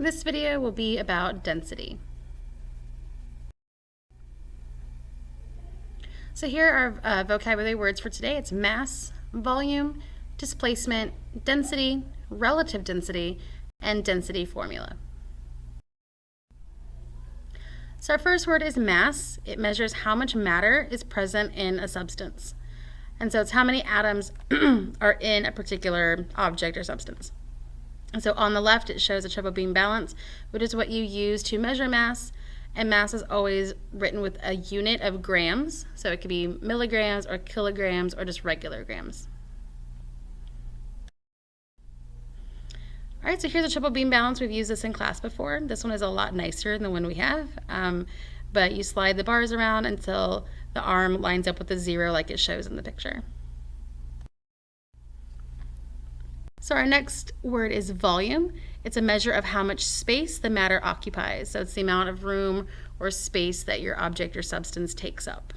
This video will be about density. So here are vocabulary words for today. It's mass, volume, displacement, density, relative density, and density formula. So our first word is mass. It measures how much matter is present in a substance. And so it's how many atoms are in a particular object or substance. And so on the left, it shows a triple beam balance, which is what you use to measure mass. And mass is always written with a unit of grams. So it could be milligrams or kilograms or just regular grams. All right, so here's a triple beam balance. We've used this in class before. This one is a lot nicer than the one we have. But you slide the bars around until the arm lines up with the 0 like it shows in the picture. So our next word is volume. It's a measure of how much space the matter occupies. So it's the amount of room or space that your object or substance takes up.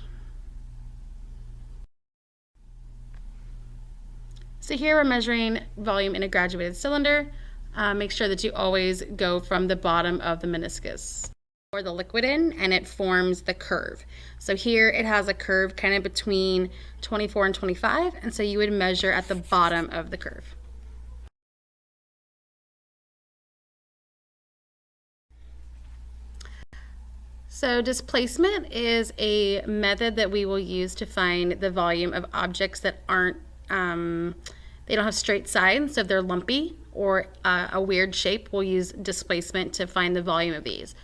So here we're measuring volume in a graduated cylinder. Make sure that you always go from the bottom of the meniscus or the liquid in, and it forms the curve. So here it has a curve kind of between 24 and 25, and so you would measure at the bottom of the curve. So displacement is a method that we will use to find the volume of objects that aren't, they don't have straight sides, so if they're lumpy or a weird shape, we'll use displacement to find the volume of these.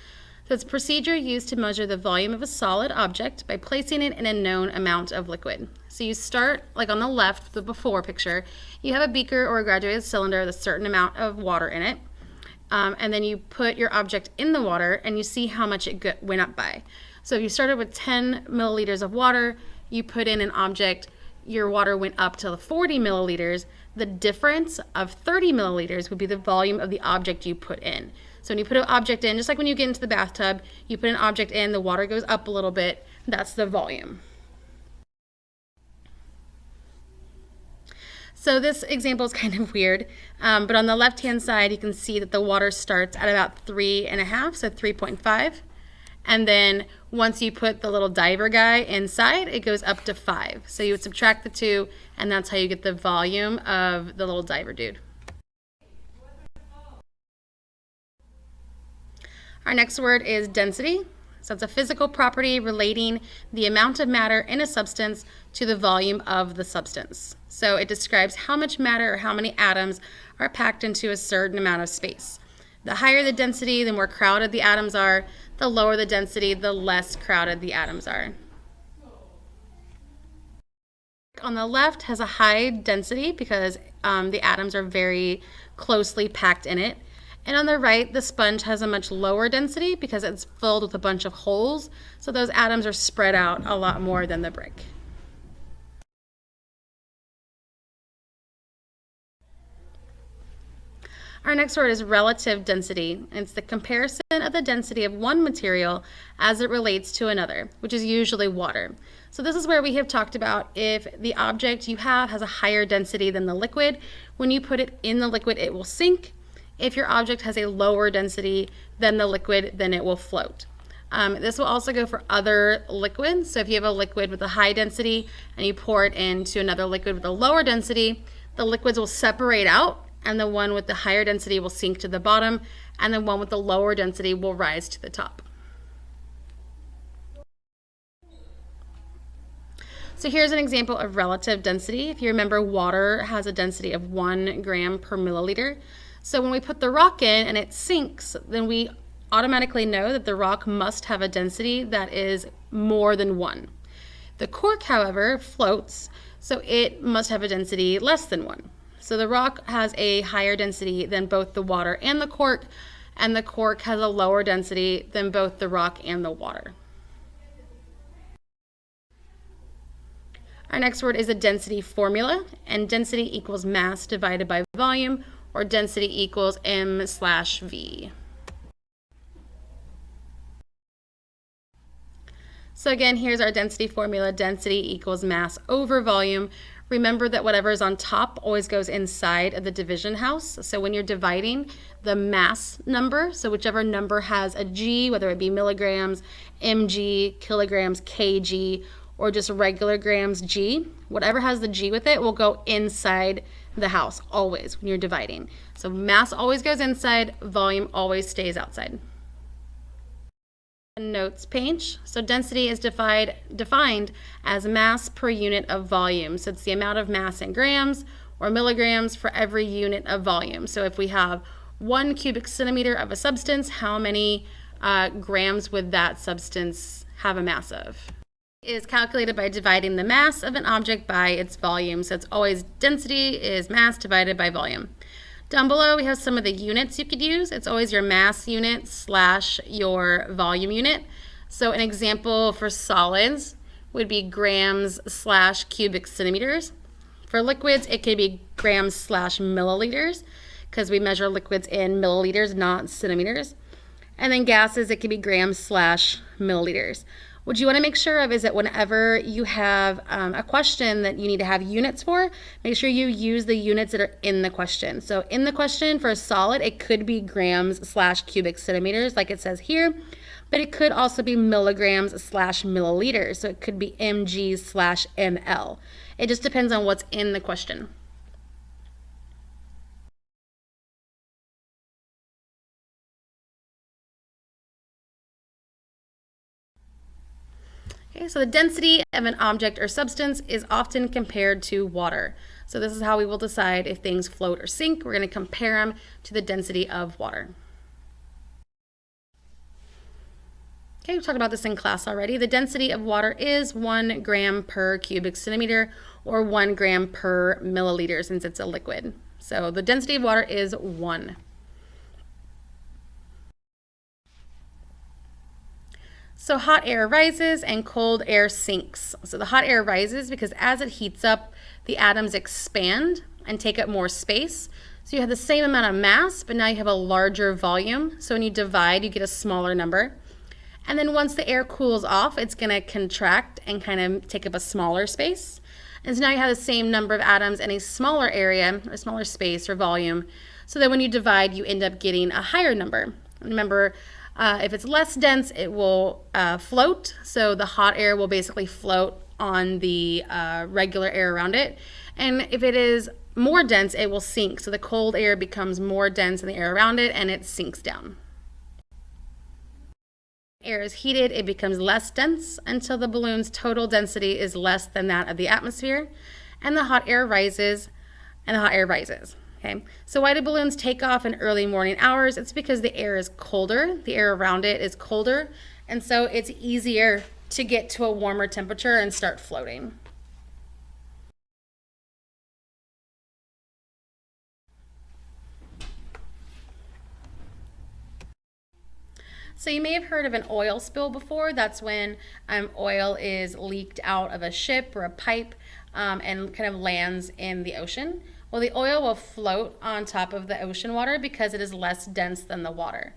So it's a procedure used to measure the volume of a solid object by placing it in a known amount of liquid. So you start, like on the left, the before picture, you have a beaker or a graduated cylinder with a certain amount of water in it. And then you put your object in the water and you see how much it went up by. So if you started with 10 milliliters of water, you put in an object, your water went up to 40 milliliters. The difference of 30 milliliters would be the volume of the object you put in. So when you put an object in, just like when you get into the bathtub, you put an object in, the water goes up a little bit, that's the volume. So this example is kind of weird, but on the left-hand side, you can see that the water starts at about 3.5, so 3.5. And then once you put the little diver guy inside, it goes up to 5. So you would subtract the 2, and that's how you get the volume of the little diver dude. Our next word is density. So it's a physical property relating the amount of matter in a substance to the volume of the substance. So it describes how much matter or how many atoms are packed into a certain amount of space. The higher the density, the more crowded the atoms are. The lower the density, the less crowded the atoms are. On the left has a high density because the atoms are very closely packed in it. And on the right, the sponge has a much lower density because it's filled with a bunch of holes. So those atoms are spread out a lot more than the brick. Our next word is relative density. It's the comparison of the density of one material as it relates to another, which is usually water. So this is where we have talked about if the object you have has a higher density than the liquid, when you put it in the liquid, it will sink. If your object has a lower density than the liquid, then it will float. This will also go for other liquids. So if you have a liquid with a high density and you pour it into another liquid with a lower density, the liquids will separate out, and the one with the higher density will sink to the bottom, and the one with the lower density will rise to the top. So here's an example of relative density. If you remember, water has a density of 1 gram per milliliter. So when we put the rock in and it sinks, then we automatically know that the rock must have a density that is more than 1. The cork, however, floats, so it must have a density less than 1. So the rock has a higher density than both the water and the cork has a lower density than both the rock and the water. Our next word is a density formula, and density equals mass divided by volume, or density equals m/v. So again, here's our density formula. Density equals mass over volume. remember that whatever is on top always goes inside of the division house. So when you're dividing the mass number, so whichever number has a G, whether it be milligrams, mg, kilograms, kg, or just regular grams G, whatever has the G with it will go inside the house always when you're dividing. So mass always goes inside, volume always stays outside. Notes page. So density is defined as mass per unit of volume. So it's the amount of mass in grams or milligrams for every unit of volume. So if we have 1 cubic centimeter of a substance, how many grams would that substance have a mass of? It is calculated by dividing the mass of an object by its volume. So it's always density is mass divided by volume. Down below, we have some of the units you could use. It's always your mass unit / your volume unit. So an example for solids would be grams / cubic centimeters. For liquids, it could be grams / milliliters because we measure liquids in milliliters, not centimeters. And then gases, it could be grams / milliliters. What you want to make sure of is that whenever you have a question that you need to have units for, make sure you use the units that are in the question. So in the question for a solid, it could be grams / cubic centimeters like it says here, but it could also be milligrams / milliliters. So it could be mg / ml. It just depends on what's in the question. Okay, so the density of an object or substance is often compared to water. So this is how we will decide if things float or sink. We're going to compare them to the density of water. Okay, we talked about this in class already. The density of water is 1 gram per cubic centimeter or 1 gram per milliliter since it's a liquid. So the density of water is 1. So hot air rises and cold air sinks. So the hot air rises because as it heats up, the atoms expand and take up more space. So you have the same amount of mass, but now you have a larger volume. So when you divide, you get a smaller number. And then once the air cools off, it's going to contract and kind of take up a smaller space. And so now you have the same number of atoms in a smaller area, or smaller space or volume. So that when you divide, you end up getting a higher number. Remember, if it's less dense, it will float. So the hot air will basically float on the regular air around it. And if it is more dense, it will sink. So the cold air becomes more dense than the air around it and it sinks down. Air is heated, it becomes less dense until the balloon's total density is less than that of the atmosphere. And the hot air rises and the hot air rises. Okay, so why do balloons take off in early morning hours? It's because the air is colder, the air around it is colder, and so it's easier to get to a warmer temperature and start floating. So you may have heard of an oil spill before. That's when oil is leaked out of a ship or a pipe and kind of lands in the ocean. Well, the oil will float on top of the ocean water because it is less dense than the water.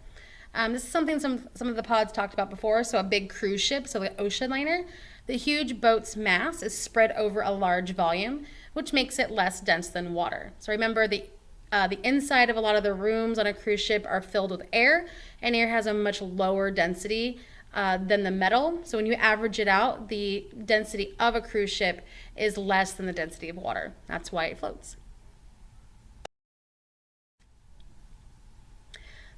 This is something some of the pods talked about before. So a big cruise ship, so the ocean liner, the huge boat's mass is spread over a large volume, which makes it less dense than water. So remember, the inside of a lot of the rooms on a cruise ship are filled with air, and air has a much lower density than the metal. So when you average it out, the density of a cruise ship is less than the density of water. That's why it floats.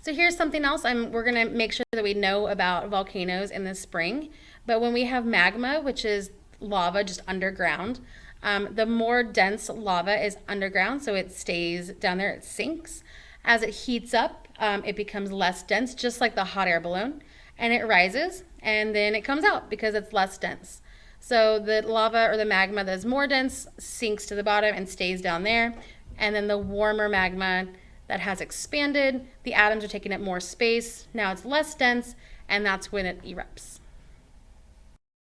So here's something else. We're going to make sure that we know about volcanoes in the spring. But when we have magma, which is lava just underground, the more dense lava is underground, so it stays down there, it sinks. As it heats up, it becomes less dense, just like the hot air balloon, and it rises, and then it comes out because it's less dense. So the lava or the magma that is more dense sinks to the bottom and stays down there, and then the warmer magma that has expanded, the atoms are taking up more space, now it's less dense, and that's when it erupts.